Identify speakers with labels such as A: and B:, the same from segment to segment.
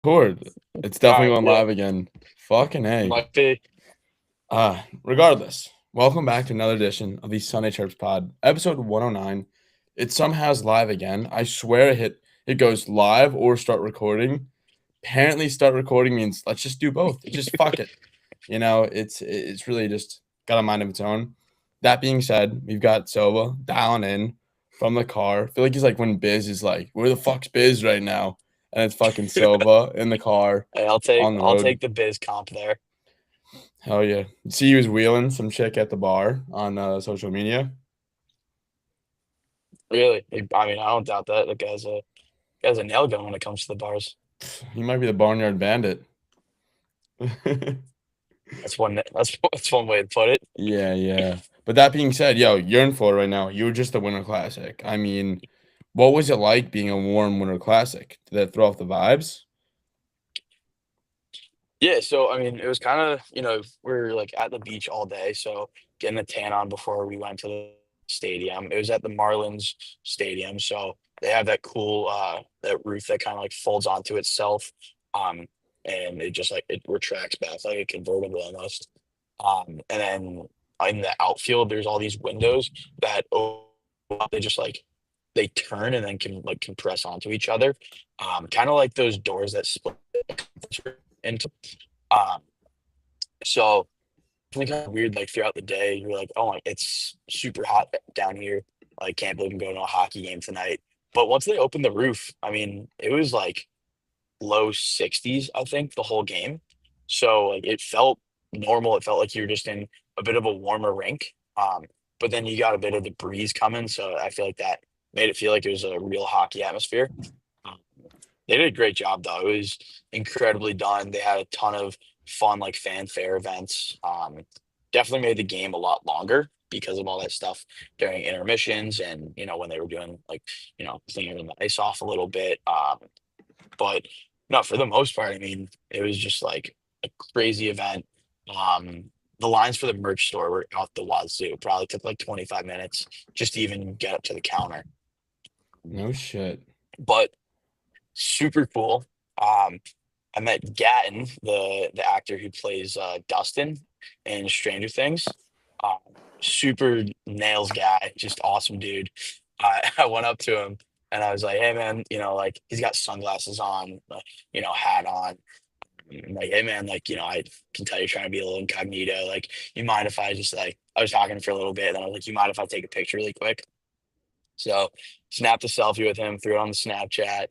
A: Record. It's
B: All
A: definitely
B: right,
A: going
B: yeah,
A: live again. Fucking A.
B: might be.
A: Regardless, welcome back to another edition of the Sunday Chirps Pod, episode 109. It somehow is live again. I swear it goes live or start recording. Apparently start recording means let's just do both. Just fuck it. It's really just got a mind of its own. That being said, we've got Sova dialing in from the car. I feel like he's like when Biz is like, where the fuck's Biz right now? And it's fucking Silva in the car
B: Hey, I'll take
A: on the
B: I'll
A: road.
B: take the biz comp there.
A: Hell yeah. See, he was wheeling some chick at the bar on social media.
B: Really, I mean, I don't doubt that. The guy's a nail gun when it comes to the bars.
A: He might be the barnyard bandit.
B: That's one way to put it.
A: Yeah, yeah. But that being said, yo, you're in Florida right now. You were just the Winter Classic. I mean, what was it like being a warm Winter Classic? Did that throw off the vibes?
B: Yeah, so I mean, it was kind of we're like at the beach all day, so getting a tan on before we went to the stadium. It was at the Marlins Stadium, so they have that cool that roof that kind of like folds onto itself, um, and it just like it retracts back like a convertible almost. And then in the outfield, there's all these windows that they just like they turn and then can like compress onto each other, kind of like those doors that split into. Um, so it's kind of weird, like throughout the day, you're like, oh, like it's super hot down here. Like, can't believe I'm going to a hockey game tonight. But once they opened the roof, I mean, it was like low 60s, I think, the whole game. So like it felt normal. It felt like you were just in a bit of a warmer rink. But then you got a bit of the breeze coming, so I feel like that made it feel like it was a real hockey atmosphere. Um, they did a great job though. It was incredibly done. They had a ton of fun like fanfare events. Definitely made the game a lot longer because of all that stuff during intermissions and when they were doing like cleaning the ice off a little bit. But no, for the most part, I mean, it was just like a crazy event. The lines for the merch store were out the wazoo. It probably took like 25 minutes just to even get up to the counter.
A: No shit.
B: But super cool. Um, I met Gatton, the actor who plays Dustin in Stranger Things. Um, Super nails guy, just awesome dude. I went up to him and I was like, "Hey man, like he's got sunglasses on, hat on. I'm like, hey man, like I can tell you're trying to be a little incognito. Like, you mind if I just like I was talking for a little bit, and I was like, you mind if I take a picture really quick?" So snapped a selfie with him, threw it on the Snapchat.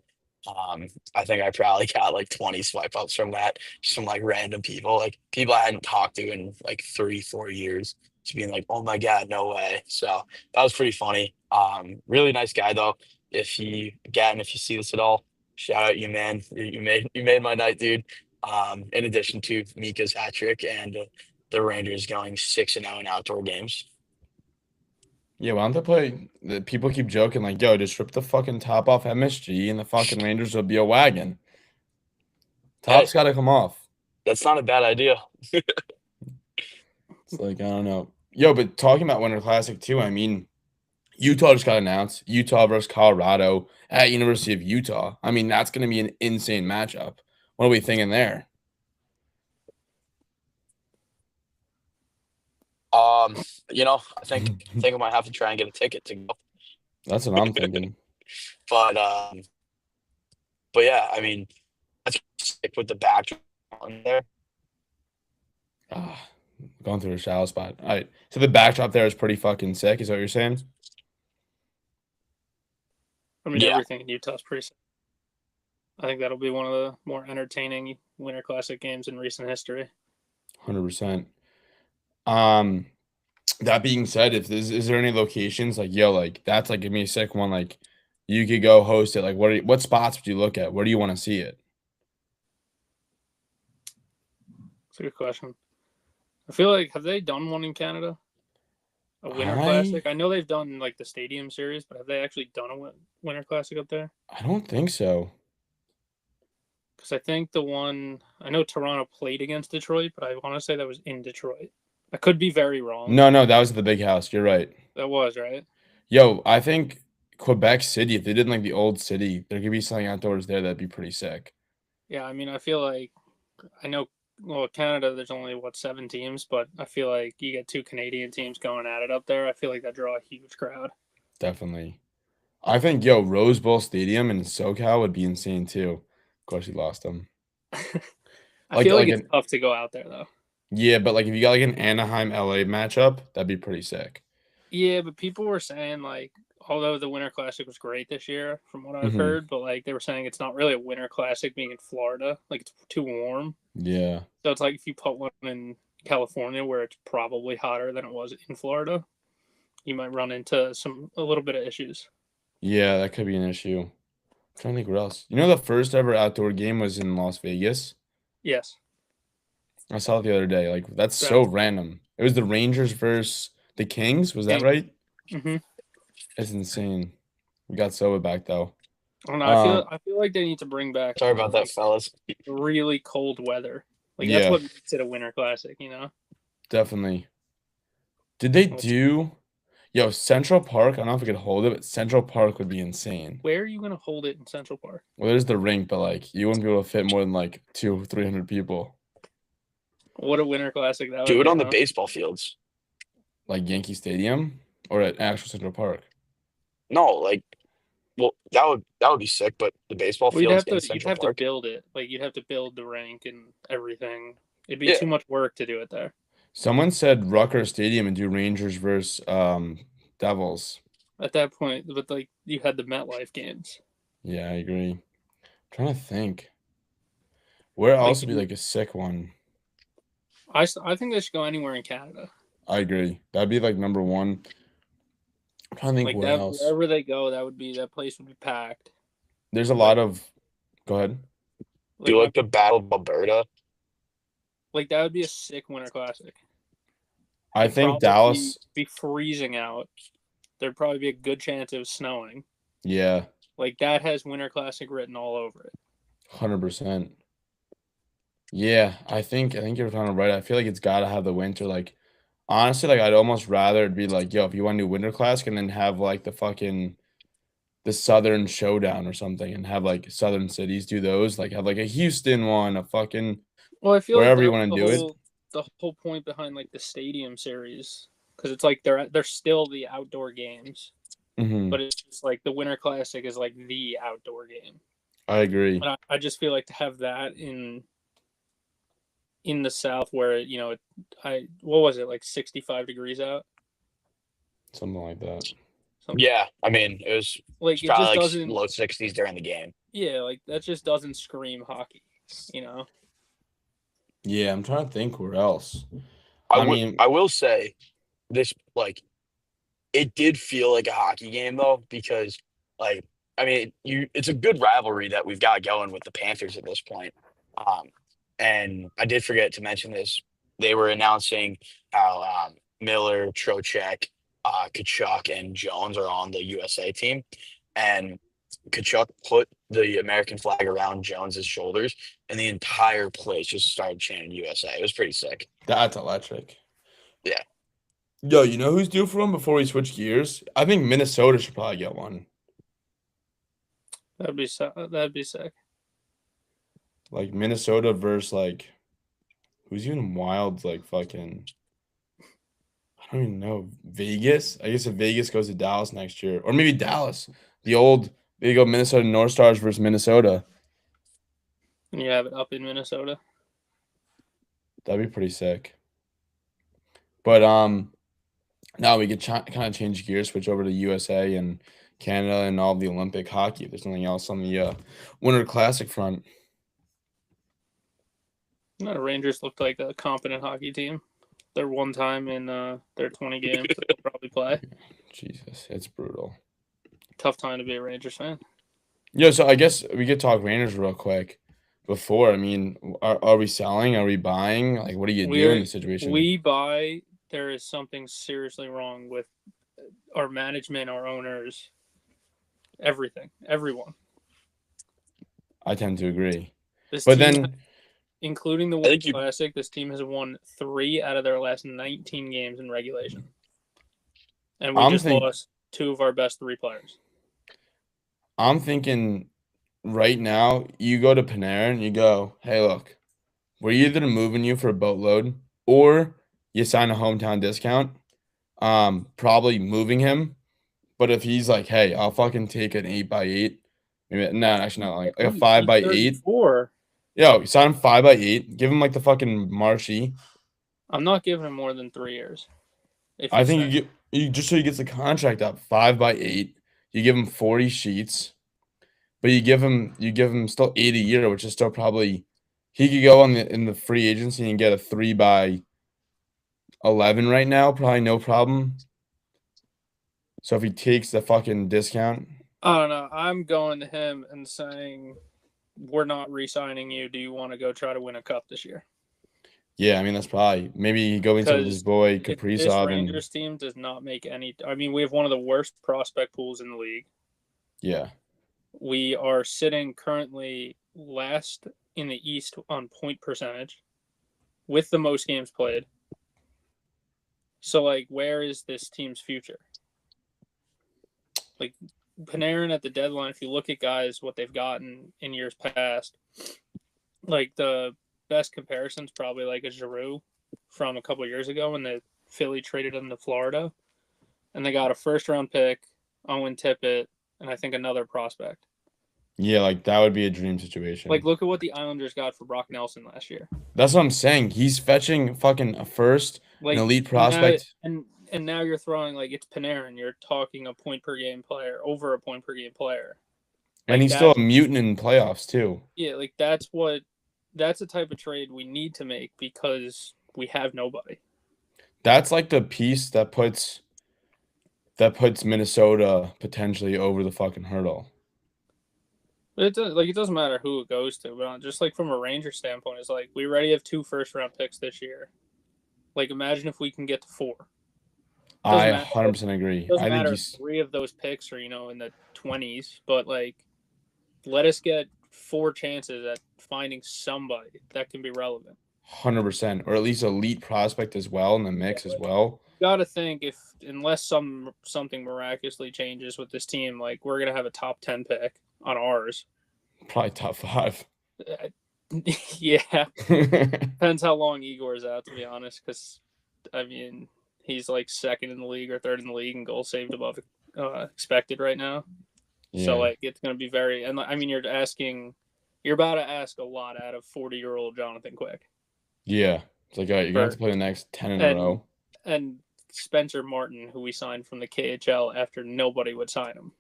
B: I think I probably got like 20 swipe ups from that, just from like random people, like people I hadn't talked to in like 3, 4 years, just being like, "Oh my god, no way!" So that was pretty funny. Really nice guy though. If you see this at all, shout out you, man. You made my night, dude. In addition to Mika's hat trick and the Rangers going 6-0 in outdoor games.
A: Yeah, why don't they play? The people keep joking like, yo, just rip the fucking top off MSG and the fucking Rangers will be a wagon.
B: Hey,
A: Top's got to come off.
B: that's not a bad idea.
A: It's like, I don't know. Yo, but talking about Winter Classic too, I mean, Utah just got announced. Utah versus Colorado at University of Utah. I mean, that's going to be an insane matchup. What are we thinking there?
B: Um, I think I might have to try and get a ticket to go.
A: That's what I'm thinking.
B: But yeah, I mean, let's stick with the backdrop on there.
A: Ah, going through a shallow spot. All right. So the backdrop there is pretty fucking sick. Is that what you're saying?
C: I mean,
B: Yeah,
C: everything in Utah's pretty sick. I think that'll be one of the more entertaining Winter Classic games in recent history.
A: 100%. Um, that being said, if there's is there any locations like yo, like that's like give me a sick one, like you could go host it. Like what spots would you look at? Where do you want to see it?
C: It's a good question. I feel like, have they done one in Canada? A Winter
A: I
C: Classic? I know they've done like the Stadium Series, but have they actually done a Winter Classic up there?
A: I don't think so.
C: Because I think the one, I know Toronto played against Detroit, but I want to say that was in Detroit. I could be very wrong.
A: No, no, that was the big house. You're right.
C: That was, right?
A: Yo, I think Quebec City, if they did like the old city, there could be something outdoors there that'd be pretty sick.
C: Yeah, I mean, I feel like I know. Well, Canada, there's only 7 teams, but I feel like you get 2 Canadian teams going at it up there. I feel like that draw a huge crowd.
A: Definitely. I think Rose Bowl Stadium in SoCal would be insane too. Of course, he lost them.
C: I feel like
A: like
C: it's tough to go out there though.
A: Yeah, but like if you got like an Anaheim LA matchup, that'd be pretty sick.
C: Yeah, but people were saying like, although the Winter Classic was great this year, from what I've
A: Mhm.
C: heard, but like they were saying it's not really a Winter Classic being in Florida, like it's too warm.
A: Yeah.
C: So it's like if you put one in California where it's probably hotter than it was in Florida, you might run into a little bit of issues.
A: Yeah, that could be an issue. I'm trying to think what else. You know, the first ever outdoor game was in Las Vegas.
C: Yes.
A: I saw it the other day. Like that's so random. It was the Rangers versus the Kings. Was that right?
C: Mm-hmm.
A: It's insane. We got Soba back though.
C: I don't know. I feel like they need to bring back.
B: Sorry about that, fellas.
C: Really cold weather. Like
A: Yeah.
C: that's what makes it a Winter Classic, you know?
A: Definitely. Did they do Central Park? I don't know if we could hold it, but Central Park would be insane.
C: Where are you gonna hold it in Central Park?
A: Well, there's the rink, but like you wouldn't be able to fit more than like 200-300 people.
C: What a Winter Classic that would
B: Do it
C: be,
B: on the
C: huh?
B: baseball fields.
A: Like Yankee Stadium or at actual Central Park.
B: No, like, well, that would be sick. But the baseball
C: Well,
B: fields in
C: you'd
B: Central
C: have
B: Park.
C: to build it. Like you'd have to build the rink and everything. It'd be
B: Yeah.
C: too much work to do it there.
A: Someone said Rucker Stadium and do Rangers versus Devils.
C: At that point, but like you had the MetLife games.
A: Yeah, I agree. I'm trying to think. Where else would be like a sick one?
C: I think they should go anywhere in Canada.
A: I agree. That'd be like number one. I'm trying to think
C: Like
A: where
C: that,
A: else.
C: wherever they go, that place would be packed.
A: There's a lot of. Go ahead.
B: Do like the Battle of Alberta.
C: Like that would be a sick Winter Classic.
A: I think Dallas
C: be freezing out. There'd probably be a good chance it was snowing.
A: Yeah.
C: Like that has Winter Classic written all over it.
A: 100%. Yeah, I think you're kind of right. I feel like it's got to have the winter. Like, honestly, like I'd almost rather it be like, if you want to do Winter Classic and then have like the Southern Showdown or something, and have like Southern cities do those. Like have like a Houston one, a fucking
C: Well, I feel
A: wherever
C: like
A: you want to do it.
C: The whole point behind like the stadium series, because it's like they're still the outdoor games, but it's just like the Winter Classic is like the outdoor game.
A: I agree.
C: But I just feel like to have that in the South where what was it, like 65 degrees out,
A: Something like that.
B: Yeah, I mean it was
C: like it
B: probably
C: just
B: like
C: doesn't
B: low 60s during the game.
C: Yeah, like that just doesn't scream hockey, you know.
A: Yeah, I'm trying to think where else.
B: I will say this, like, it did feel like a hockey game though, because like I mean it's a good rivalry that we've got going with the Panthers at this point. And I did forget to mention this. They were announcing how Miller, Trocheck, Kachuk, and Jones are on the USA team, and Kachuk put the American flag around Jones's shoulders, and the entire place just started chanting USA. It was pretty sick.
A: That's electric.
B: Yeah.
A: Yo, you know who's due for one before we switch gears? I think Minnesota should probably get one.
C: That'd be sick.
A: Like Minnesota versus like who's even wild, like fucking I don't even know. Vegas? I guess if Vegas goes to Dallas next year. Or maybe Dallas. They go Minnesota North Stars versus Minnesota.
C: And you have it up in Minnesota.
A: That'd be pretty sick. But now we could kind of change gears, switch over to USA and Canada and all the Olympic hockey. If there's nothing else on the Winter Classic front.
C: The Rangers looked like a competent hockey team. They're one time in their 20 games that they'll probably play.
A: Jesus, it's brutal.
C: Tough time to be a Rangers fan.
A: Yeah, so I guess we could talk Rangers real quick. Before, I mean, are we selling? Are we buying? Like, what do you do in the situation?
C: We buy. There is something seriously wrong with our management, our owners, everything, everyone.
A: I tend to agree.
C: Including the Winter Classic, this team has won 3 out of their last 19 games in regulation. And we lost 2 of our best 3 players.
A: I'm thinking right now, you go to Panarin and you go, hey, look, we're either moving you for a boatload or you sign a hometown discount. Probably moving him. But if he's like, hey, I'll fucking take an 8x8. Maybe no, actually not like a 5x8.
C: 34.
A: Yo, sign him 5x8. Give him like the fucking Marshy.
C: I'm not giving him more than 3 years.
A: I think you just so he gets the contract up 5x8. You give him 40 sheets, but you give him still 80 a year, which is still probably he could go in the free agency and get a 3x11 right now, probably no problem. So if he takes the fucking discount,
C: I don't know. I'm going to him and saying, we're not re-signing you. Do you want to go try to win a cup this year?
A: yeah, I mean that's probably maybe go into with his boy Kaprizov.
C: This Rangers team does not make any. I mean, we have one of the worst prospect pools in the league.
A: Yeah,
C: we are sitting currently last in the East on point percentage, with the most games played. So, like, where is this team's future? Like, Panarin at the deadline, if you look at guys, what they've gotten in years past, like, the best comparison's probably like a Giroux from a couple years ago when the Philly traded him to Florida. And they got a first-round pick, Owen Tippett, and I think another prospect.
A: Yeah, like that would be a dream situation.
C: Like, look at what the Islanders got for Brock Nelson last year.
A: That's what I'm saying. He's fetching fucking a first, like, an elite prospect.
C: And now you're throwing, like, it's Panarin. You're talking a point per game player, over a point per game player.
A: Like, and he's still a mutant in playoffs too.
C: Yeah, like that's the type of trade we need to make because we have nobody.
A: That's like the piece that puts Minnesota potentially over the fucking hurdle.
C: But it doesn't matter who it goes to, but just like from a Ranger standpoint, it's like we already have 2 first-round picks this year. Like, imagine if we can get to 4.
A: I 100% agree.
C: I think 3 of those picks are, in the 20s, but like, let us get 4 chances at finding somebody that can be relevant.
A: 100%, or at least elite prospect as well in the mix as well.
C: You got to think unless something miraculously changes with this team, like we're gonna have a top 10 pick on ours.
A: Probably top 5.
C: Yeah, depends how long Igor's out, to be honest. Because I mean, he's like 2nd in the league or 3rd in the league in goals saved above expected right now. Yeah. So like it's gonna be very. And I mean, you're about to ask a lot out of 40-year-old Jonathan Quick.
A: Yeah, it's like, all right, you're going to have to play the next 10 in a row.
C: And Spencer Martin, who we signed from the KHL after nobody would sign him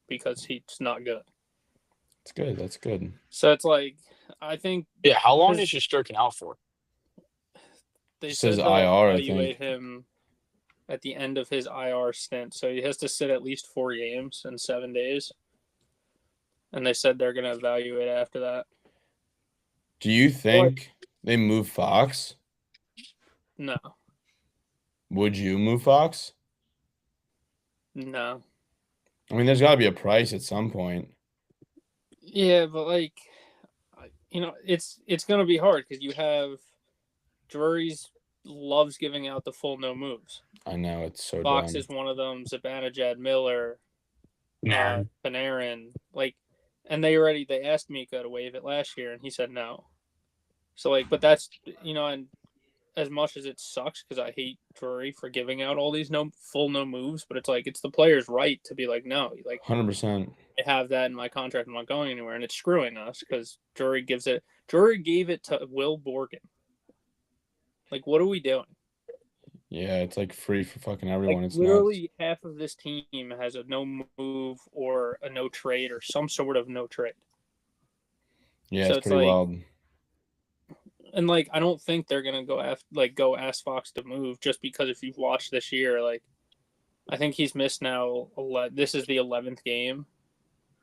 C: because he's not good.
A: It's good. That's good.
C: So it's like, I think.
B: Yeah, how long is Shesterkin out for?
C: They
A: says IR, I think.
C: Evaluate him at the end of his IR stint. So he has to sit at least 4 games in 7 days. And they said they're going to evaluate after that.
A: Do you think they move Fox?
C: No.
A: Would you move Fox?
C: No.
A: I mean, there's got to be a price at some point.
C: Yeah, but like, it's going to be hard because you have Drury's loves giving out the full no moves.
A: I know, it's so
C: Fox
A: dumb.
C: is one of them. Zibanejad, Miller, Panarin, like, and they asked Mika to waive it last year, and he said no. So like, but that's and as much as it sucks because I hate Drury for giving out all these no moves, but it's like it's the player's right to be like no, like
A: 100%.
C: I have that in my contract. I'm not going anywhere, and it's screwing us because Drury gave it to Will Borgen. Like, what are we doing?
A: Yeah, it's like free for fucking everyone.
C: Like,
A: it's
C: literally half of this team has a no move or a no trade or some sort of no trade.
A: Yeah, so it's pretty wild.
C: And like, I don't think they're gonna go ask Fox to move just because if you've watched this year, like, I think he's missed now. This is the 11th game,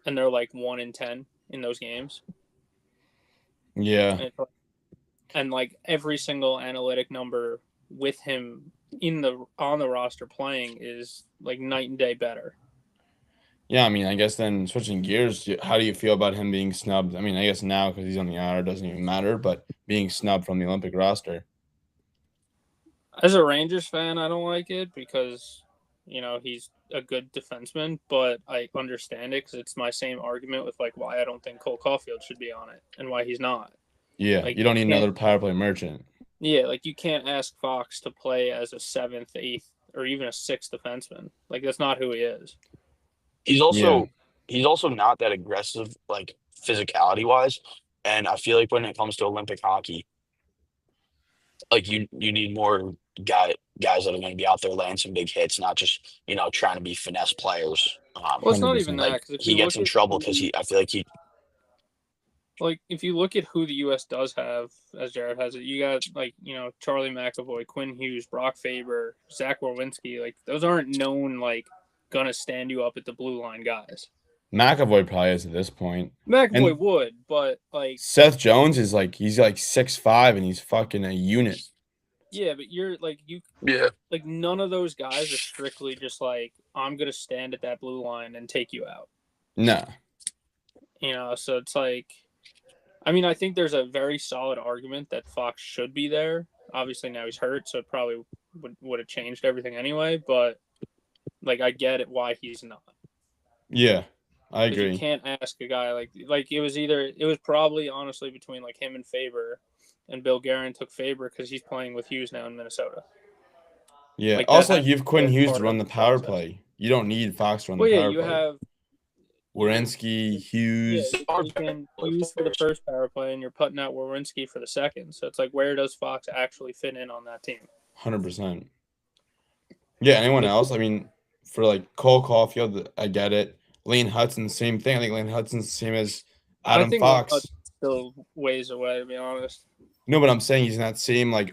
C: and they're like 1-10 in those games.
A: Yeah.
C: And like every single analytic number with him on the roster playing is like night and day better.
A: Yeah, I mean, I guess then switching gears, how do you feel about him being snubbed? I mean, I guess now because he's on the IR doesn't even matter, but being snubbed from the Olympic roster.
C: As a Rangers fan, I don't like it because he's a good defenseman, but I understand it because it's my same argument with like why I don't think Cole Caulfield should be on it and why he's not.
A: Yeah,
C: Like
A: you don't need
C: can't-
A: another power play merchant.
C: Yeah, like you can't ask Fox to play as a seventh, eighth, or even a sixth defenseman. Like that's not who he is.
B: He's also not that aggressive, like physicality wise. And I feel like when it comes to Olympic hockey, like you need more guys that are going to be out there laying some big hits, not just trying to be finesse players.
C: Well, it's not even
A: 100%.
C: that
B: Like
C: because if
B: he
C: you
B: gets
C: look
B: in
C: at
B: trouble because I feel like he.
C: like if you look at who the U.S. does have, as Jared has it, you got like Charlie McAvoy, Quinn Hughes, Brock Faber, Zach Werenski. Like those aren't known like gonna stand you up at the blue line guys.
A: McAvoy probably is at this point.
C: McAvoy
A: And
C: would, but like
A: Seth Jones is like he's like 6'5" and he's fucking a unit.
C: yeah, but you're like
B: Yeah.
C: like none of those guys are strictly just like I'm gonna stand at that blue line and take you out.
A: No.
C: So it's like, I mean, I think there's a very solid argument that Fox should be there. Obviously now he's hurt, so it probably would have changed everything anyway. But like, I get it why he's not.
A: Yeah, I
C: 'Cause you
A: agree.
C: can't ask a guy like it was probably honestly between like him and Faber, and Bill Guerin took Faber because he's playing with Hughes now in Minnesota.
A: Yeah.
C: Like, that
A: Also,
C: has
A: you have
C: to
A: Quinn
C: be
A: Hughes
C: part
A: to
C: of
A: run the
C: the
A: power
C: process.
A: play. You don't need Fox to run
C: Well,
A: the
C: yeah,
A: power
C: you
A: play.
C: have
A: Werenski, Hughes.
C: you can Hughes for the first power play, and you're putting out Werenski for the second. So it's like, where does Fox actually fit in on that team?
A: 100%. Yeah, anyone else? I mean, for like Cole Caulfield, I get it. Lane Hudson, same thing. I think Lane Hudson's the same as
C: I
A: Adam
C: think
A: Fox.
C: Hudson's still ways away, to be honest.
A: No, but I'm saying he's not same like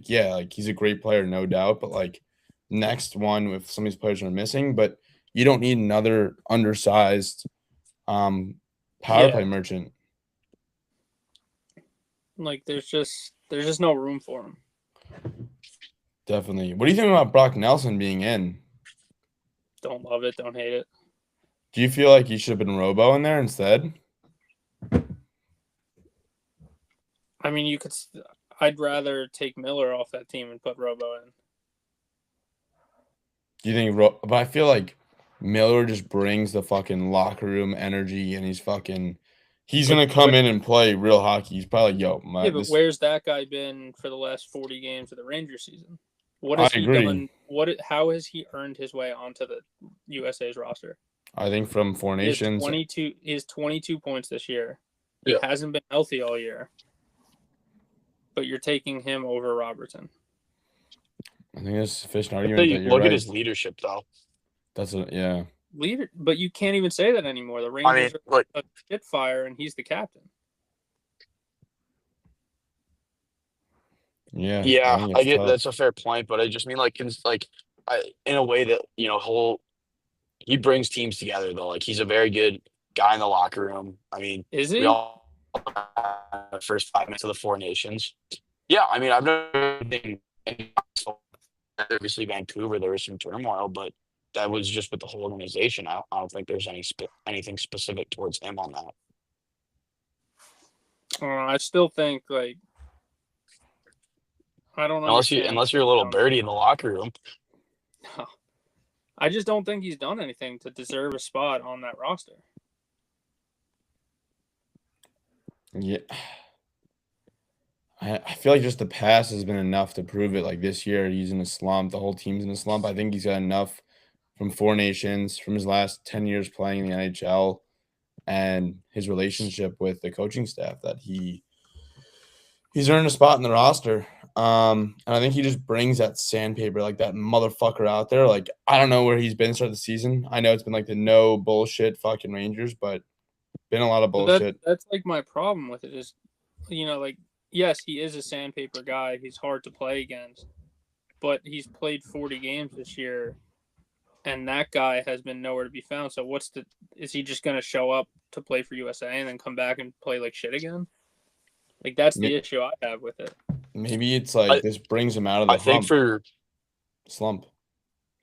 A: yeah, like he's a great player, no doubt. But like next one with some of these players are missing, but you don't need another undersized power
C: Yeah.
A: play merchant.
C: Like there's just no room for him.
A: Definitely. What do you think about Brock Nelson being in?
C: Don't love it, don't hate it.
A: Do you feel like he should have been Robo in there instead?
C: I mean, I'd rather take Miller off that team and put Robo in.
A: Do you think but I feel like Miller just brings the fucking locker room energy and he's gonna come in and play real hockey. He's probably like, yo,
C: but where's that guy been for the last 40 games of the Rangers season? What
A: I
C: has he
A: agree.
C: done? How has he earned his way onto the USA's roster?
A: I think from Four Nations.
C: He has 22 points this year.
B: Yeah.
C: He hasn't been healthy all year. But you're taking him over Robertson.
A: I think there's sufficient argument that you're
B: Look
A: right.
B: at his leadership, though.
A: Yeah.
C: Leader, but you can't even say that anymore. The
B: I mean,
C: Rangers
B: like,
C: are a shit fire, and he's the captain.
A: Yeah.
B: yeah,
A: think
B: I
A: it's
B: get
A: tough.
B: that's a fair point, but I just mean like in a way that he brings teams together though. Like he's a very good guy in the locker room. I mean,
C: Is
B: we
C: he?
B: all the first 5 minutes of the Four Nations. Yeah, I mean, I've never been obviously Vancouver. There was some turmoil, but that was just with the whole organization. I don't think there's anything specific towards him on that.
C: I still think like I don't know.
B: Unless you're a little birdie in the locker room.
C: No. I just don't think he's done anything to deserve a spot on that roster.
A: Yeah. I feel like just the past has been enough to prove it. Like this year, he's in a slump. The whole team's in a slump. I think he's got enough from Four Nations, from his last 10 years playing in the NHL, and his relationship with the coaching staff that he's earned a spot in the roster. And I think he just brings that sandpaper, like that motherfucker out there. Like, I don't know where he's been start of the season. I know it's been like the no bullshit fucking Rangers, but been a lot of bullshit.
C: That's like my problem with it is, like, yes, he is a sandpaper guy. He's hard to play against, but he's played 40 games this year, and that guy has been nowhere to be found. So is he just going to show up to play for USA and then come back and play like shit again? Like, that's the issue I have with it.
A: Maybe it's like this brings him out of the slump.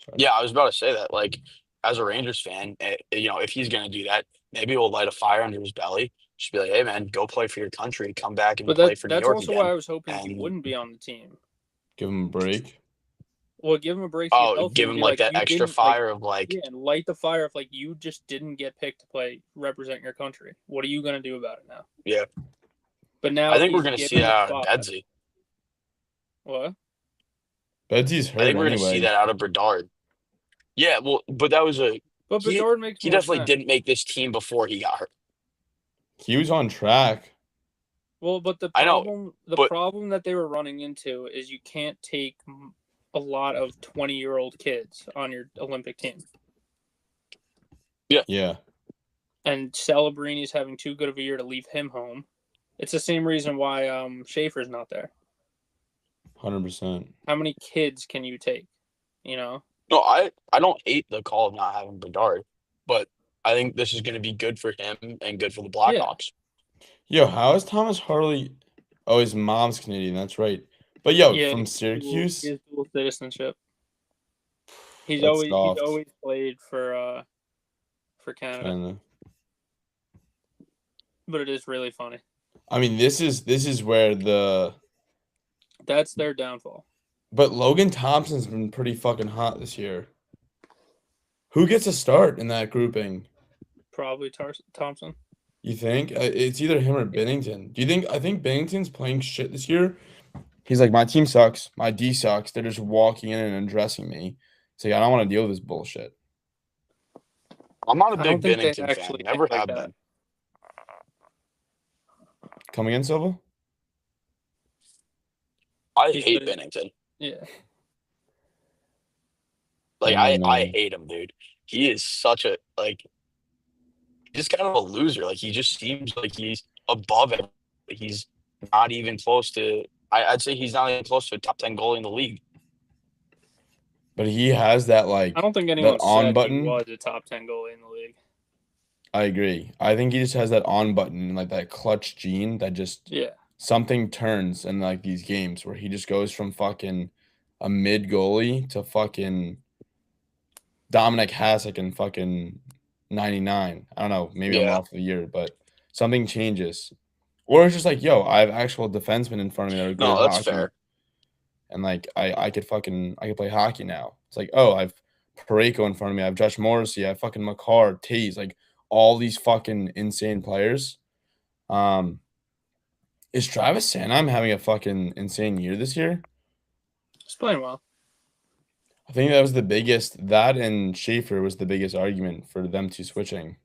B: Sorry. Yeah, I was about to say that. Like, as a Rangers fan, if he's going to do that, maybe we'll light a fire under his belly. Just be like, hey, man, go play for your country. Come back and play for New York.
C: That's also why I was hoping he wouldn't be on the team.
A: Give him a break.
C: Well, give him a break to get
B: Oh,
C: healthy
B: give
C: and
B: him
C: be
B: like
C: like,
B: that
C: you
B: extra
C: didn't like,
B: fire of like,
C: yeah, and light the fire of like you just didn't get picked to play represent your country. What are you gonna do about it now?
B: yeah.
C: But
B: I
C: now
B: think we're
C: he's
B: gonna see
C: given
B: that
C: the
B: out of
C: spotlight.
B: Bedsy.
C: What?
A: Betsy's
B: I
A: hurt
B: think we're gonna see
A: anyway.
B: that out of Bedard. Yeah, well, but that was
C: But
B: he.
C: Bedard makes
B: He
C: more
B: definitely
C: sense.
B: didn't make this team before he got hurt.
A: He was on track.
C: Well, but
B: I know,
C: the
B: but
C: problem that they were running into is you can't take a lot of 20-year-old kids on your Olympic team.
A: Yeah.
C: And Celebrini's having too good of a year to leave him home. It's the same reason why Schaefer's not there.
A: 100%.
C: How many kids can you take? You know?
B: no, I don't hate the call of not having Bedard, but I think this is going to be good for him and good for the Blackhawks.
A: Yo, how is Thomas Harley? Oh, his mom's Canadian. That's right. But yo,
C: Yeah,
A: from
C: he
A: Syracuse,
C: has dual citizenship. He's
A: that's
C: always
A: soft.
C: played for Canada.
A: Canada.
C: But it is really funny.
A: I mean, this is where the.
C: That's their downfall.
A: But Logan Thompson's been pretty fucking hot this year. Who gets a start in that grouping?
C: Probably Thompson.
A: You think it's either him or Bennington? Do you think? I think Bennington's playing shit this year. He's like, my team sucks. My D sucks. They're just walking in and undressing me. It's like, I don't want to deal with this bullshit.
B: I'm not a
C: I don't
B: big
C: think they
B: Bennington fan.
C: actually
B: Never
C: think like
B: have
C: that.
B: been.
A: Come again, Silva?
B: I
C: He's
B: hate
C: good.
B: Bennington.
C: Yeah.
B: Like
A: I don't
B: I
A: know.
B: hate him, dude. He is such a like. He's kind of a loser. Like he just seems like he's above it. He's not even close to. I'd say he's not even close to a top 10 goalie in the league.
A: But he has that like
C: I don't think
A: that
C: anyone
A: on
C: said he
A: button.
C: was a top 10 goalie in the league.
A: I agree. I think he just has that on button and like that clutch gene that just
C: Yeah.
A: something turns in like these games where he just goes from fucking a mid goalie to fucking Dominic Hasek in fucking 99. I don't know. Maybe I'm
B: Yeah.
A: off the year, but something changes. Or it's just like, yo, I have actual defensemen in front of me that are good
B: No,
A: at
B: that's
A: hockey.
B: fair.
A: And like I could play hockey now. It's like, oh, I've Parayko in front of me. I have Josh Morrissey. I have fucking Makar, Taze, like all these fucking insane players. Is Travis Sanheim having a fucking insane year this year?
C: He's playing well.
A: I think that was the biggest. That and Schaefer was the biggest argument for them two switching.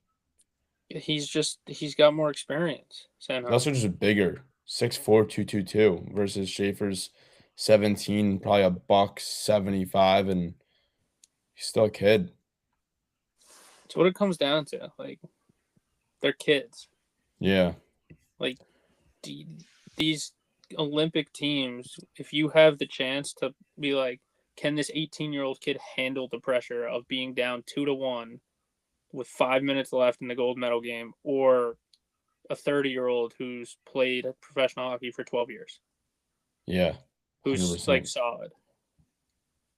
C: He's got more experience.
A: He's
C: Sanheim.
A: also just bigger, 6'4", 222 versus Schaefer's 17, probably a $175, and he's still a kid.
C: It's what it comes down to. Like, they're kids.
A: Yeah.
C: Like, these Olympic teams, if you have the chance to be like, can this 18-year-old kid handle the pressure of being down 2-1 with 5 minutes left in the gold medal game, or a 30-year-old who's played professional hockey for 12 years?
A: Yeah.
C: Who's
A: 100%.
C: like solid.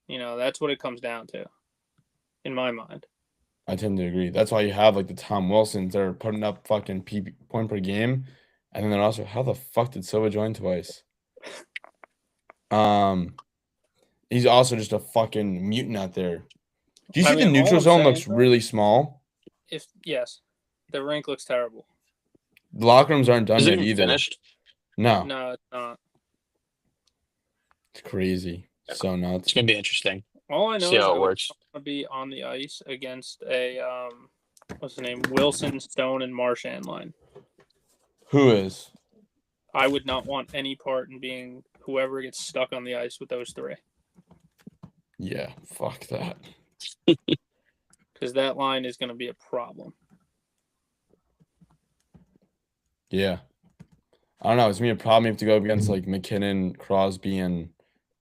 C: You know, that's what it comes down to, in my mind.
A: I tend to agree. That's why you have like the Tom Wilsons that are putting up fucking point per game. And then they're also, how the fuck did Silva join twice? He's also just a fucking mutant out there. Do you see the neutral
C: all I'm
A: zone
C: saying,
A: looks
C: though,
A: really small?
C: Yes, the rink looks terrible.
A: The locker rooms aren't done
B: Is it
A: yet
B: even
A: either.
B: finished?
A: No,
C: No, it's not.
A: it's crazy. So nuts.
B: It's gonna be interesting.
C: All I know
B: See
C: is
B: how
C: I
B: it
C: would
B: works.
C: want to be on the ice against a what's the name? Wilson, Stone, and Marchand line.
A: Who is?
C: I would not want any part in being whoever gets stuck on the ice with those three,
A: Yeah, fuck that.
C: because that line is going to be a problem.
A: Yeah. I don't know. It's gonna be a problem. You have to go up against like McKinnon, Crosby, and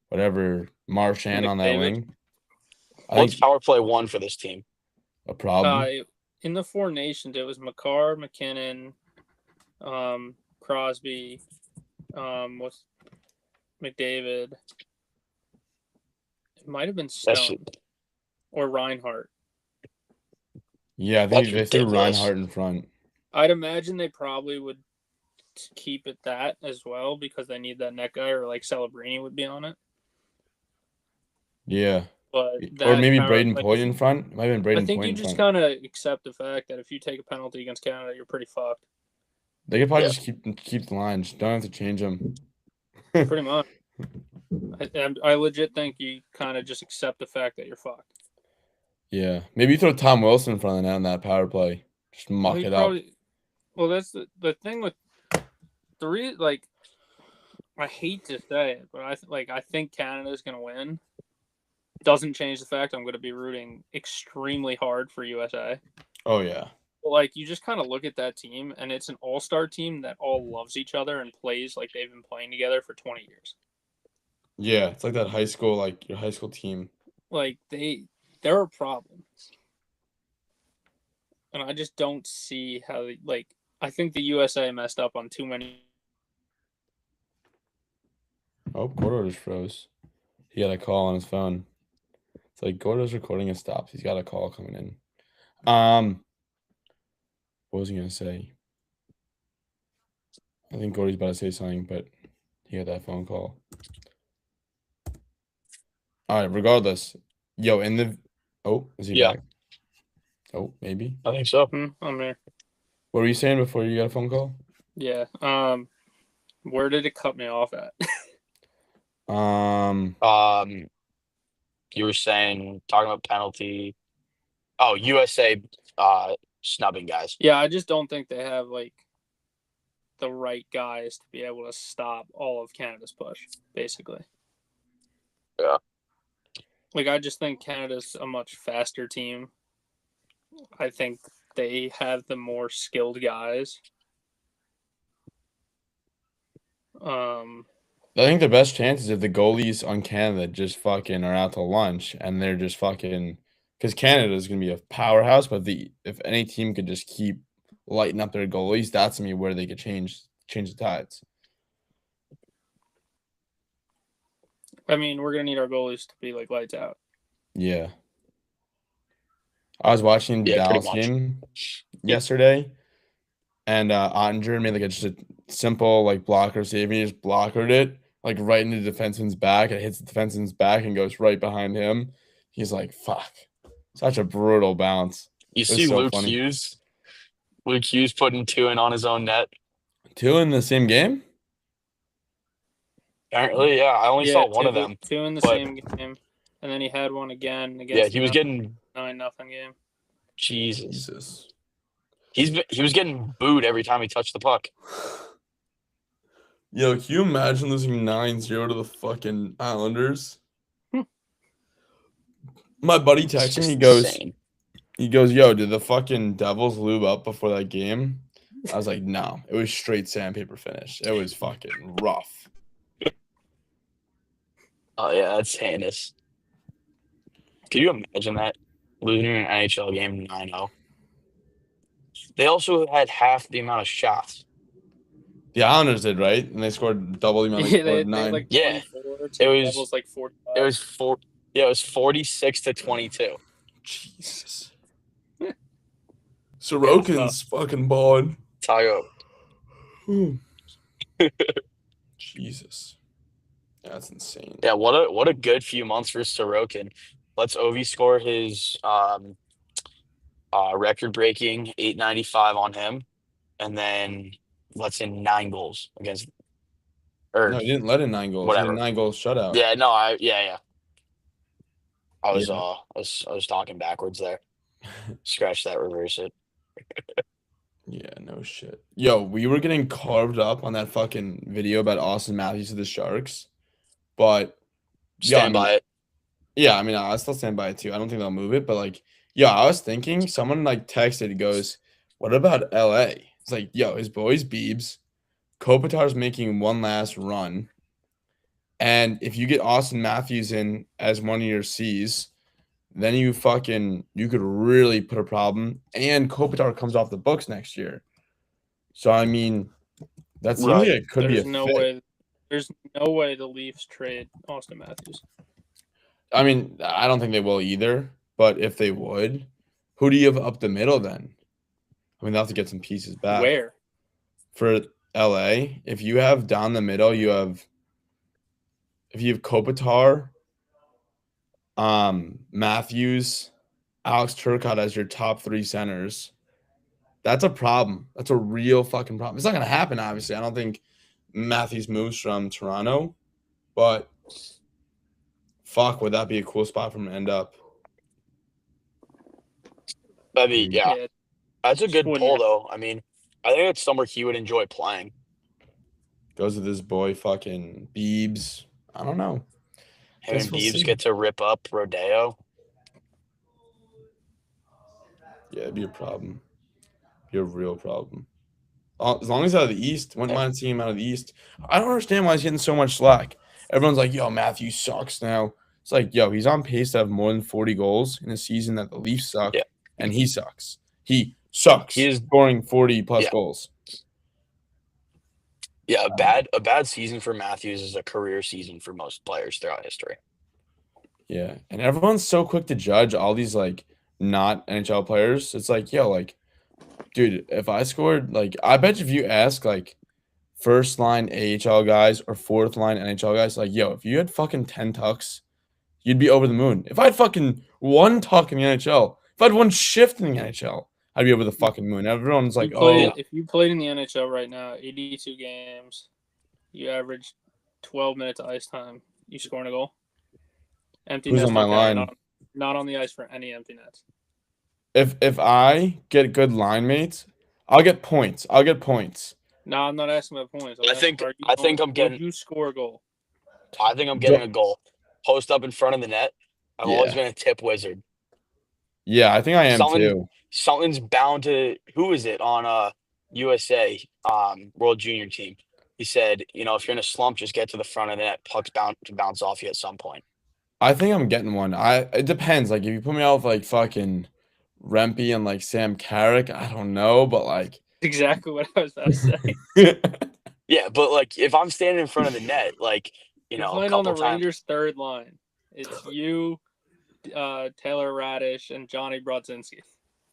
A: whatever Marchand on that
C: McDavid.
A: wing. I
B: What's
A: think
B: power play one for this team?
A: a problem.
C: In the Four Nations, it was Makar, McKinnon, Crosby, what's McDavid. It might have been Stone or Reinhardt.
A: Yeah, I think
B: That's
A: they threw
B: ridiculous.
A: Reinhardt in front.
C: I'd imagine they probably would keep it that as well because they need that net guy, or like Celebrini would be on it.
A: Yeah.
C: But
A: Or
C: that
A: maybe
C: kinda,
A: Braden
C: like,
A: Point in front. It might have been
C: I
A: Braden
C: think
A: Point
C: you
A: in
C: just
A: front.
C: kind of accept the fact that if you take a penalty against Canada, you're pretty fucked.
A: They could probably
B: Yeah.
A: just keep the lines. Don't have to change them.
C: Pretty much. I legit think you kind of just accept the fact that you're fucked.
A: Yeah. Maybe you throw Tom Wilson in front of the net on that power play. Just muck
C: Well,
A: it up.
C: Well, that's the thing with like, I hate to say it, but I think Canada's gonna win. Doesn't change the fact I'm gonna be rooting extremely hard for USA.
A: Oh yeah.
C: But like, you just kind of look at that team, and it's an all-star team that all loves each other and plays like they've been playing together for 20 years.
A: Yeah. It's like that high school, like your high school team.
C: Like there are problems, and I just don't see how like I think the USA messed up on too many.
A: Oh, Gordo just froze. He got a call on his phone. It's like Gordo's recording and stops. He's got a call coming in. What was he gonna say? I think Gordy's about to say something, but he had that phone call. All right, regardless. Yo, is he
B: Yeah.
A: back? Oh, maybe.
B: I think so.
C: I'm there.
A: What were you saying before you got a phone call?
C: Yeah. Where did it cut me off at?
B: You were saying talking about penalty. Oh, USA snubbing guys.
C: Yeah, I just don't think they have like the right guys to be able to stop all of Canada's push, basically.
B: Yeah.
C: Like, I just think Canada's a much faster team. I think they have the more skilled guys.
A: I think the best chance is if the goalies on Canada just fucking are out to lunch and they're just fucking because Canada is gonna be a powerhouse, but if any team could just keep lighting up their goalies, that's gonna be where they could change the tides.
C: I mean, we're gonna need our goalies to be like lights out.
A: Yeah. I was watching the
B: Yeah, pretty
A: Dallas
B: much.
A: game yesterday, and Ottinger made like just a simple like blocker save. He just blockered it like right into the defenseman's back. It hits the defenseman's back and goes right behind him. He's like, "Fuck!" Such a brutal bounce.
B: You
A: It was
B: see
A: so
B: Luke
A: funny.
B: Hughes? Luke Hughes putting 2 in on his own net.
A: 2 in the same game?
B: Apparently, yeah. I only saw one of them.
C: 2 in the
B: but-
C: same game, and then he had one again against.
B: Yeah, he was getting
C: 9-0 game.
B: Jesus. He was getting booed every time he touched the puck.
A: Yo, can you imagine losing 9-0 to the fucking Islanders? My buddy
B: It's
A: texted me.
B: just
A: He goes, "Yo, did the fucking Devils lube up before that game?" I was like, "No, it was straight sandpaper finish. It was fucking rough."
B: Oh yeah, that's heinous. Can you imagine that? Losing an NHL game 9-0. They also had half the amount of shots.
A: The Islanders did, right? And they scored double the amount. They
C: Yeah,
A: scored
C: they
A: 9.
C: like
B: Yeah.
C: 24.
B: It was-
C: Devils like 45.
B: It was 46-22.
A: Jesus. Sorokin's fucking balling.
B: Talk about
A: Jesus. That's insane.
B: yeah, what a good few months for Sorokin. Let's Ovi score his record-breaking 895 on him, and then let's in 9 goals against. Or
A: No, he didn't let in 9 goals.
B: Whatever.
A: He had a 9-goal shutout.
B: yeah, no, I was
A: Yeah.
B: I was talking backwards there. Scratch that, reverse it.
A: Yeah, no shit. Yo, we were getting carved up on that fucking video about Austin Matthews to the Sharks, but yeah,
B: Stand by it.
A: yeah, I mean, I still stand by it too. I don't think they'll move it, but like, yeah, I was thinking someone like texted goes, "What about LA?" It's like, yo, his boys Beebs, Kopitar's making one last run, and if you get Austin Matthews in as one of your C's, then you could really put a problem. And Kopitar comes off the books next year, so I mean, that seems like it could be a fit.
C: There's no way the Leafs trade Austin Matthews.
A: I mean, I don't think they will either. But if they would, who do you have up the middle then? I mean, they'll have to get some pieces back.
C: Where?
A: For LA, if you have down the middle, if you have Kopitar, Matthews, Alex Turcotte as your top 3 centers. That's a problem. That's a real fucking problem. It's not gonna happen, obviously. I don't think Matthews moves from Toronto, but fuck, would that be a cool spot for him to end up?
B: I mean, yeah,
C: Yeah,
B: that's a
C: just
B: good
C: wouldn't
B: pull though. I mean, I think it's somewhere he would enjoy playing.
A: Goes with his boy fucking Biebs. I don't know.
B: Him
A: Guess
B: and
A: we'll
B: Biebs
A: see.
B: get to rip up Rodeo.
A: Yeah, it'd be a problem. Be a real problem. As long as he's out of the East, wouldn't
B: Yeah.
A: mind seeing him out of the East. I don't understand why he's getting so much slack. Everyone's like, yo, Matthew sucks now. It's like, yo, he's on pace to have more than 40 goals in a season that the Leafs suck,
B: Yeah.
A: and he sucks. He sucks.
B: He is-
A: scoring 40 plus
B: Yeah.
A: goals.
B: Yeah, a bad season for Matthews is a career season for most players throughout history.
A: Yeah, and everyone's so quick to judge all these like not NHL players. It's like, yo, like, dude, if I scored, like, I bet if you ask like first line AHL guys or fourth line NHL guys, like, yo, if you had fucking 10 tucks, you'd be over the moon. If I had fucking one tuck in the NHL, if I had one shift in the NHL, I'd be over the fucking moon. Everyone's like, oh,
C: if you played in the NHL right now, 82 games, you average 12 minutes of ice time, you scoring a goal. Empty
A: Who's
C: nets
A: on my
C: don't count,
A: line?
C: Not on the ice for any empty nets.
A: if I get good line mates, I'll get points. I'll get points.
C: No, I'm not asking about points.
B: I think I'm getting.
C: Would you score a goal?
B: I think I'm getting a goal. Post up in front of the net. I've always
A: Yeah.
B: been a tip wizard.
A: Yeah, I think I am too.
B: Something's bound to. Who is it on USA World Junior team? He said, you know, if you're in a slump, just get to the front of the net. Puck's bound to bounce off you at some point.
A: I think I'm getting one. It depends. Like if you put me out with like fucking Rempe and like Sam Carrick, I don't know, but like
C: Exactly what I was about to say.
B: Yeah, but like if I'm standing in front of the net, like
C: You're
B: a
C: playing on the
B: couple times.
C: Rangers' third line. It's you, Taylor Radish, and Johnny Brodzinski.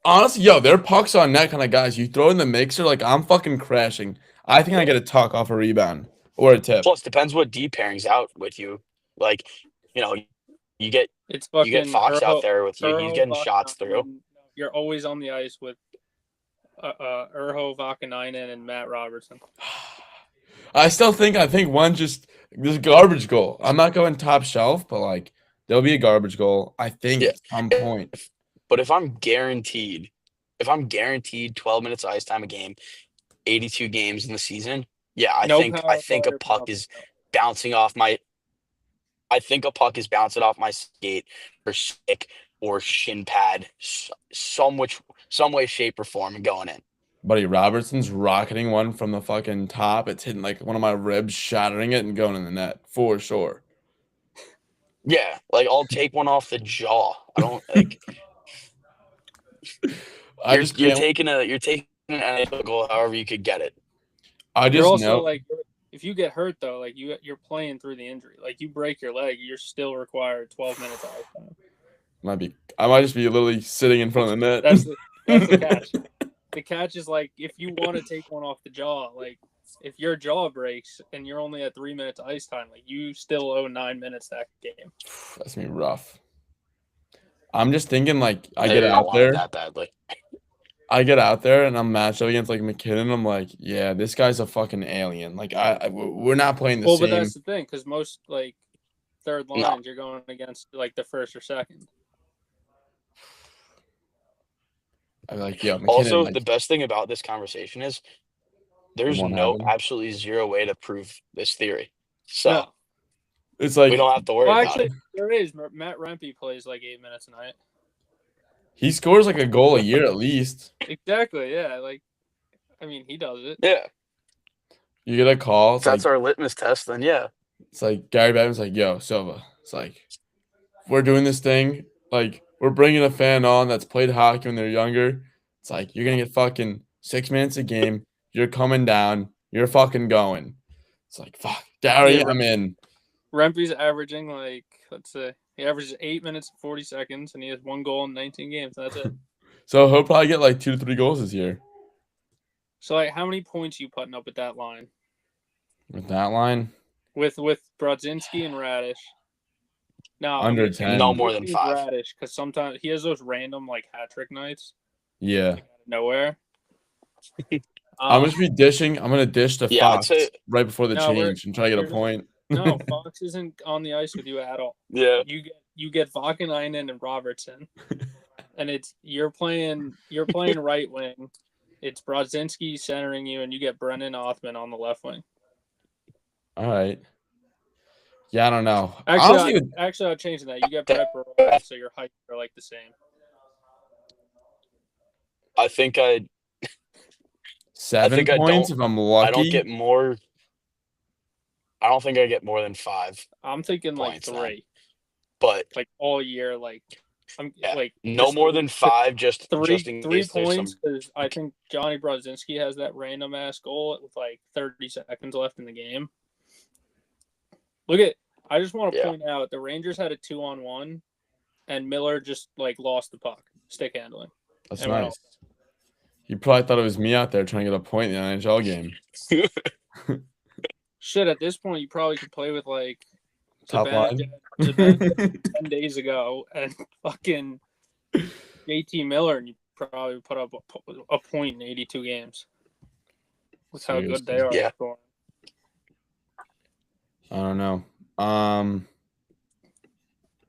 A: Honestly, yo, they're pucks on net kind of guys. You throw in the mixer, like I'm fucking crashing. I think I get a tuck off a rebound or a tip.
B: Plus, depends what D pairing's out with you. Like, you know, you get
C: It's
B: you get
C: fucking
B: Fox out there with you.
C: Urho,
B: He's getting shots through.
C: Vakanainen. You're always on the ice with Urho, Vakanainen, and Matt Robertson.
A: I think one just this garbage goal. I'm not going top shelf, but like there'll be a garbage goal. I think
B: Yeah.
A: at some point.
B: But if I'm guaranteed 12 minutes of ice time a game, 82 games in the season, yeah, I think a puck is bouncing off my. I think a puck is bouncing off my skate or stick or shin pad, some way, shape, or form, and going in.
A: Buddy Robertson's rocketing one from the fucking top. It's hitting like one of my ribs, shattering it and going in the net for sure.
B: Yeah, like I'll take one off the jaw. I don't like. You're taking an NHL goal however you could get it.
A: I just
C: You're also
A: know.
C: like, if you get hurt though, like you're playing through the injury. Like you break your leg, you're still required 12 minutes of ice time.
A: I might just be literally sitting in front of the net.
C: That's the catch. The catch is like if you want to take one off the jaw, like if your jaw breaks and you're only at 3 minutes ice time, like you still owe 9 minutes that game.
A: That's gonna be rough. I'm just thinking like I
B: They
A: get
B: don't
A: out
B: want it
A: there.
B: that badly.
A: I get out there and I'm matched up against like McKinnon. I'm like, yeah, this guy's a fucking alien. Like we're not playing the
C: Well,
A: same.
C: but that's the thing because most like third lines
B: No.
C: you're going against like the first or second.
A: I'm like, yeah. McKinnon,
B: Also,
A: like,
B: the best thing about this conversation is there's
A: won't
B: no
A: happen.
B: absolutely zero way to prove this theory. So
C: No.
A: it's like
B: we don't have to worry
C: Well,
B: about
C: actually,
B: it.
C: there is. Matt Rempe plays like 8 minutes a night.
A: he scores like a goal a year at least.
C: Exactly. Yeah. Like, I mean, he does it.
B: Yeah,
A: You get a call.
B: if that's our litmus test, then yeah.
A: It's like Gary Bettman's like, yo, Silva. It's like, we're doing this thing. Like, we're bringing a fan on that's played hockey when they're younger. It's like, you're going to get fucking 6 minutes a game. You're coming down. You're fucking going. It's like, fuck. Gary,
C: Yeah.
A: I'm in.
C: Rempe's averaging like, let's say, he averages 8 minutes and 40 seconds, and he has 1 goal in 19 games. That's it.
A: So he'll probably get like 2 to 3 goals this year.
C: So, like, how many points you putting up with that line?
A: With that line,
C: With Brodzinski and Radish. No,
A: Under
C: I'm gonna
A: 10.
B: No
C: change-
B: more
C: I'm
B: than
C: gonna change
B: 5.
C: Radish, because sometimes he has those random like hat trick nights
A: Yeah.
C: out of nowhere.
A: I'm just be dishing. I'm gonna dish the
B: Yeah, I'd
A: Fox
B: say-
A: right before the
C: No, we're-
A: change and try to get a
C: we're-
A: point.
C: No, Fox isn't on the ice with you at all.
B: Yeah.
C: You get Vakanainen and Robertson, and you're playing right wing. It's Brodzinski centering you, and you get Brennan Othman on the left wing.
A: All right. Yeah, I don't know.
C: Actually,
A: Honestly,
C: I'm changing that. You get Brett Burrows, so your heights are like the same.
B: I think I
A: 7
B: think I
A: points
B: don't-
A: if I'm lucky.
B: I don't get more. I don't think I get more than 5,
C: I'm thinking like
B: Points, then.
C: 3,
B: but
C: like all year. Like I'm
B: Yeah,
C: like
B: no
C: just
B: more than 5. Just
C: three
B: in
C: three
B: case there's
C: points
B: some.
C: because I think Johnny Brodzinski has that random ass goal with like 30 seconds left in the game. I just want to
B: Yeah.
C: point out the Rangers had a 2-on-1, and Miller just like lost the puck, stick handling.
A: That's
C: and went
A: nice. You probably thought it was me out there trying to get a point in the NHL game.
C: Shit, at this point you probably could play with like
A: Top line.
C: Zibanejad 10 days ago and fucking JT Miller, and you probably put up a point in 82 games. That's how good they are.
B: Yeah.
C: scoring.
A: I don't know.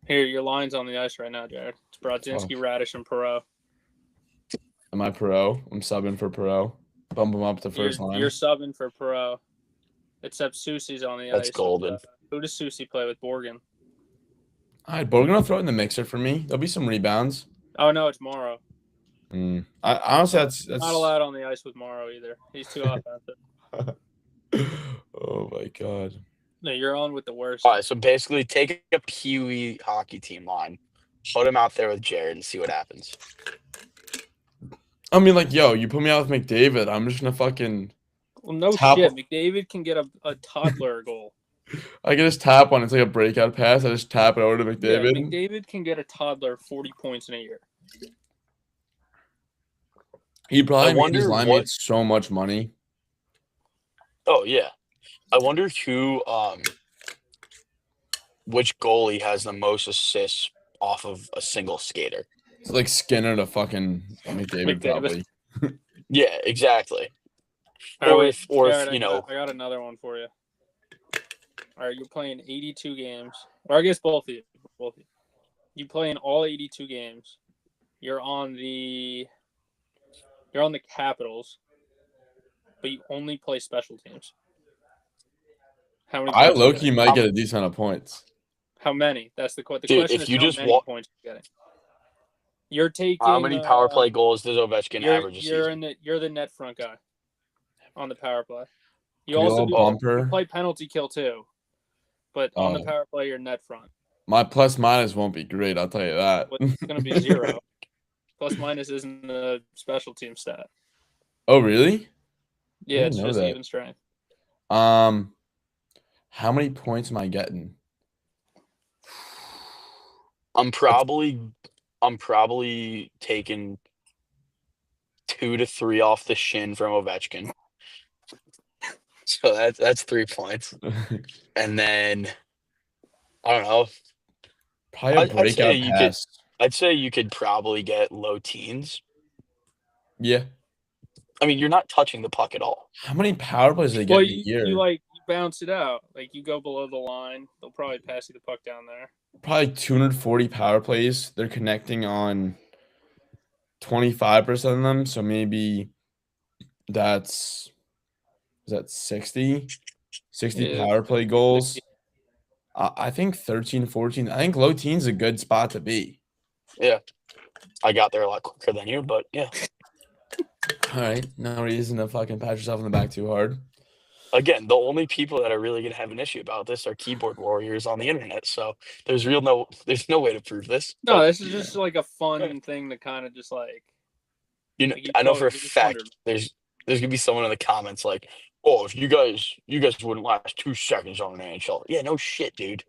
C: Here, your line's on the ice right now, Jared. It's Brodzinski, Radish, and Perot.
A: Am I pro? I'm subbing for pro. Bump him up to first line.
C: You're subbing for Perot, except Susie's on the
B: That's
C: ice.
B: golden.
C: Who does Susie play with? Borgen.
A: All right, Bogan will throw it in the mixer for me. There'll be some rebounds.
C: Oh no, it's Morrow.
A: Honestly, that's
C: Not allowed on the ice with Morrow either. He's too offensive.
A: Oh my god.
C: No, you're on with the worst.
B: All right, so basically, take a Pee Wee hockey team line, put him out there with Jared, and see what happens.
A: I mean, like, yo, you put me out with McDavid. I'm just gonna fucking.
C: Well, no
A: Top-
C: shit. McDavid can get a toddler goal.
A: I can just tap one. It's like a breakout pass. I just tap it over to McDavid.
C: Yeah, McDavid can get a toddler 40 points in a year.
A: He probably
B: I
A: made his
B: wonder
A: line
B: what-
A: mates so much money.
B: Oh yeah, I wonder which goalie has the most assists off of a single skater.
A: It's like Skinner to fucking McDavid,
C: McDavid.
A: probably.
B: Yeah, exactly.
C: All right,
B: Or
C: wait,
B: if- or if,
C: Jared,
B: you know-
C: I got another one for you. All right, you're playing 82 games, or I guess both of you. You playing all 82 games. You're on the Capitals, but you only play special teams. How many?
A: I
C: points
A: low
C: you
A: key
C: getting?
A: might get a decent amount of points.
C: How many? That's the question.
B: Dude,
C: The question
B: if
C: is
B: you
C: how
B: just
C: many points you're getting. You're taking
B: How many power play goals does Ovechkin average a season?
C: You're the net front guy on the power play. You
A: Can we
C: also
A: all
C: do
A: bumper?
C: you play penalty kill too, but on the
A: Oh.
C: power play you're net front.
A: My plus minus won't be great. I'll tell you that.
C: It's going to be 0. Plus minus isn't a special team stat.
A: Oh really?
C: Yeah,
A: didn't
C: it's
A: know
C: just
A: that.
C: even strength.
A: How many points am I getting?
B: I'm probably taking 2 to 3 off the shin from Ovechkin. So that's 3 points. And then I don't know.
A: Probably a
B: I'd say
A: breakout
B: you could-
A: pass.
B: I'd say you could probably get low teens.
A: Yeah.
B: I mean, you're not touching the puck at all.
A: How many power plays do they get
C: Well,
A: in a year?
C: you bounce it out. Like you go below the line, they'll probably pass you the puck down there.
A: Probably 240 power plays. They're connecting on 25% of them. So maybe is that 60? 60
C: Yeah.
A: power play goals. I think 13, 14. I think low teens a good spot to be.
B: I got there a lot quicker than you, but yeah.
A: All right. No reason to fucking pat yourself on the back too hard.
B: Again, the only people that are really going to have an issue about this are keyboard warriors on the internet. So there's no way to prove this.
C: No,
B: but,
C: this is just like a fun thing to kind of just like.
B: you know,
C: like, you
B: I know
C: told-
B: for a
C: you just
B: fact
C: wondered.
B: there's gonna be someone in the comments like, "Oh, if you guys wouldn't last 2 seconds on an NHL." Yeah, no shit, dude.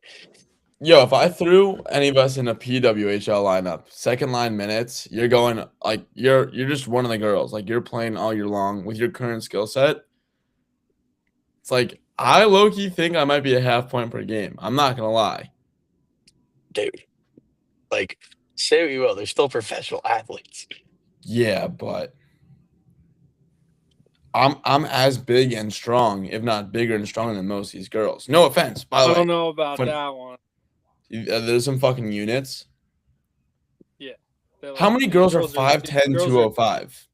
A: Yo, if I threw any of us in a PWHL lineup, second line minutes, you're going like you're just one of the girls. Like you're playing all year long with your current skill set. It's like I low key think I might be a half point per game. I'm not gonna lie.
B: dude. Like, say what you will, they're still professional athletes.
A: Yeah, but I'm as big and strong, if not bigger and stronger than most of these girls. No offense, by the
C: I
A: way.
C: don't know about
A: Fun-
C: that one.
A: There's some fucking units.
C: Yeah. They're
A: How
C: like-
A: many
C: these
A: girls are
C: these
A: 5'10",
C: girls are-
A: 205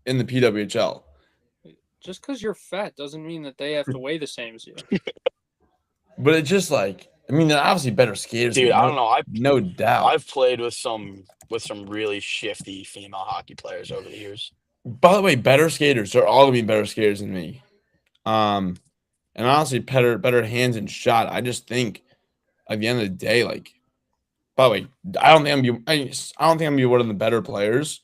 A: in the PWHL?
C: Just because you're fat doesn't mean that they have to weigh the same as you.
A: But it's just like, I mean, they're obviously better skaters.
B: Dude, I don't know.
A: No doubt.
B: I've played with some really shifty female hockey players over the years.
A: By the way, better skaters. They're all gonna be better skaters than me. And honestly, better hands and shot. I just think at the end of the day, like, by the way, I don't think I'm gonna be one of the better players,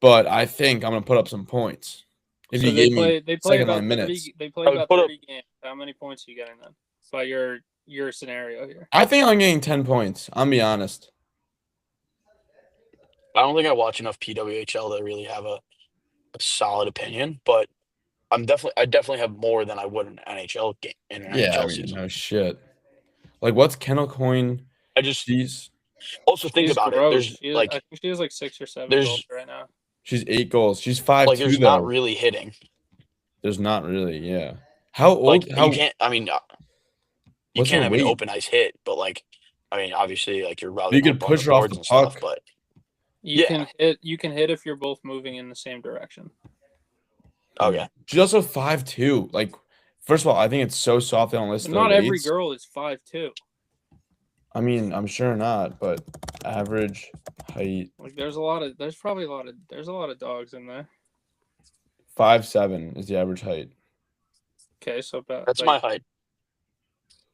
A: but I think I'm gonna put up some points. If
C: So
A: you
C: they
A: gave
C: play
A: me
C: they play
A: second
C: about
A: line
C: 30,
A: minutes,
C: they play
B: I would
C: about
B: put up-
C: 30 games. How many points are you getting then? By your scenario here.
A: I think I'm getting 10 points. I'm gonna be honest.
B: I don't think I watch enough PWHL to really have a solid opinion, but I definitely have more than I would in an NHL game in an
A: Yeah,
B: NHL
A: I mean,
B: season.
A: no shit. Like, what's Kendall Coyne?
B: I just
A: She's
B: also think
C: She's
B: about
C: gross.
B: it. There's
C: She is-
B: like
C: I think she has like 6 or 7
B: there's-
C: goals right now.
A: she's 8 goals. She's 5'2",
B: there's
A: though.
B: not really hitting.
A: There's not really. Yeah. How old?
B: Like
A: how
B: you can't. I mean, you
A: What's
B: can't
A: her
B: have an
A: weight?
B: open ice hit, but like, I mean, obviously, like you're routing.
A: You could
B: up on
A: push
B: the
A: her off
B: boards
A: the
B: and stuff,
A: puck.
B: but
C: You
B: Yeah.
C: can hit. You can hit if you're both moving in the same direction.
B: okay.
A: She's also 5'2". Like, first of all, I think it's so soft they don't list
C: But
A: their
C: not every
A: weights.
C: girl is 5'2".
A: I mean, I'm sure not, but average height
C: Like there's probably a lot of dogs in there.
A: 5'7" is the average height.
C: Okay, so about
B: That's my height.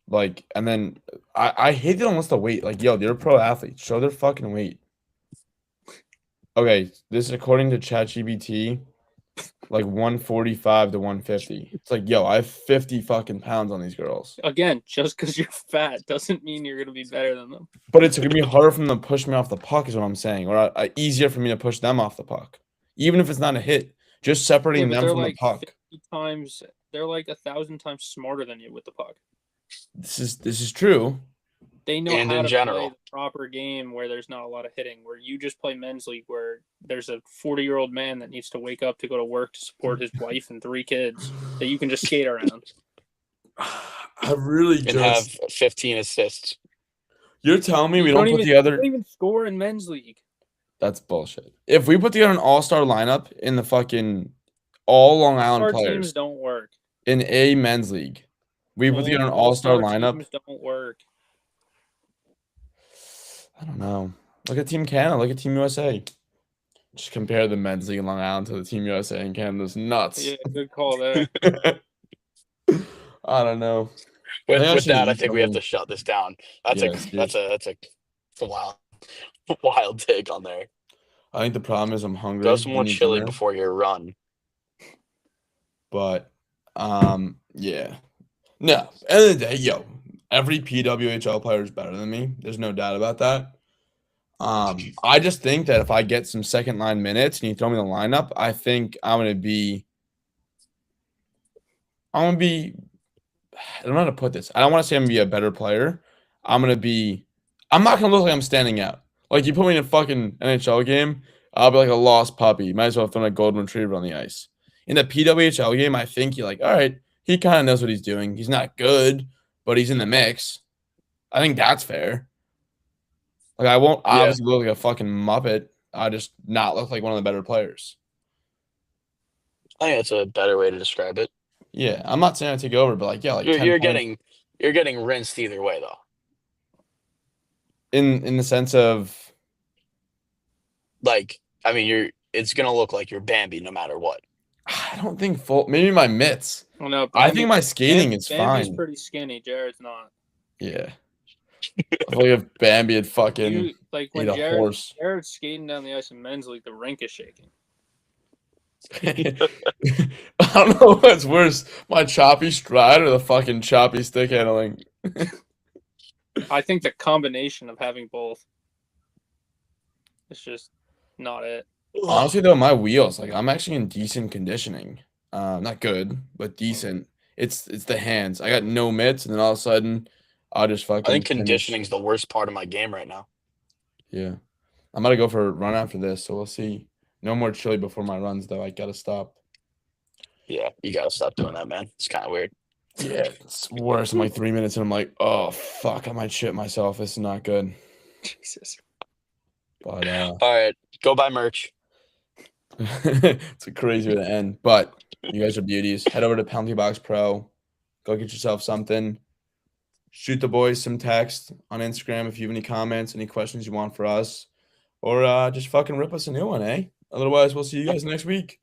A: Like, and then I hate they don't list the weight. Like, yo, they're pro athletes. Show their fucking weight. Okay, this is according to ChatGPT, like 145 to 150. It's like, yo, I have 50 fucking pounds on these girls.
C: Again, just because you're fat doesn't mean you're gonna be better than them.
A: But it's gonna be harder for them to push me off the puck, is what I'm saying, or easier for me to push them off the puck, even if it's not a hit. Just separating
C: Yeah, but
A: them
C: they're
A: from
C: like
A: the puck.
C: 50 times. They're like 1,000 times smarter than you with the puck.
A: This is true.
C: They know
B: And
C: how
B: in
C: to
B: general.
C: play the proper game where there's not a lot of hitting. Where you just play men's league, where there's a 40-year-old man that needs to wake up to go to work to support his wife and 3 kids that you can just skate around.
A: I really
B: And have 15 assists.
A: You're telling me we don't put
C: You
A: together.
C: don't even score in men's league.
A: That's bullshit. If we put together an all-star lineup in the fucking all Long Island
C: Our
A: players
C: teams don't work.
A: in a men's league, we put together an all-star lineup.
C: Teams don't work.
A: I don't know. Look at Team Canada. Look at Team USA. Just compare the men's league in Long Island to the Team USA and Canada's nuts.
C: Yeah, good call there.
A: I don't know.
B: With
A: I actually
B: that, I
A: need
B: think we have to
A: something.
B: shut this down. That's
A: Yes,
B: a wild take on there.
A: I think the problem is I'm hungry.
B: Go some
A: I
B: more
A: need
B: chili
A: dinner,
B: before your run.
A: But yeah. No. End of the day, yo, every PWHL player is better than me. There's no doubt about that. I just think that if I get some second line minutes and you throw me the lineup, I think I'm gonna be. I don't know how to put this. I don't want to say I'm gonna be a better player. I'm not gonna look like I'm standing out. Like you put me in a fucking NHL game, I'll be like a lost puppy. Might as well throw a golden retriever on the ice. In a PWHL game, I think you're like, all right, he kind of knows what he's doing. He's not good, but he's in the mix. I think that's fair. Like I won't obviously look like a fucking muppet. I just not look like one of the better players.
B: I think that's a better way to describe it.
A: Yeah, I'm not saying I take over, but like yeah, like 10
B: You're
A: points
B: getting rinsed either way though.
A: in the sense of
B: Like, I mean, it's gonna look like you're Bambi no matter what.
A: I don't think maybe my mitts.
C: Well, no,
A: I think my skating is
C: Bambi's
A: fine.
C: pretty skinny. Jared's not.
A: Yeah. I feel like if Bambi had fucking
C: Like
A: ate
C: when
A: a horse.
C: Jared's skating down the ice in men's league, the rink is shaking.
A: I don't know what's worse, my choppy stride or the fucking choppy stick handling.
C: I think the combination of having both is just not it.
A: Honestly though, my wheels, like I'm actually in decent conditioning. Not good, but decent. It's the hands. I got no mitts, and then all of a sudden I'll just fucking
B: I think
A: finish.
B: conditioning's the worst part of my game right now.
A: Yeah. I'm gonna go for a run after this, so we'll see. No more chili before my runs, though. I gotta stop.
B: Yeah, you gotta stop doing that, man. It's kind of weird.
A: Yeah, it's worse. I'm like 3 minutes, and I'm like, oh fuck, I might shit myself. This is not good.
C: Jesus.
A: But
B: All right, go buy merch.
A: it's a crazy way to end. But you guys are beauties. Head over to Penalty Box Pro. Go get yourself something. Shoot the boys some text on Instagram if you have any comments, any questions you want for us, or just fucking rip us a new one, eh? Otherwise, we'll see you guys next week.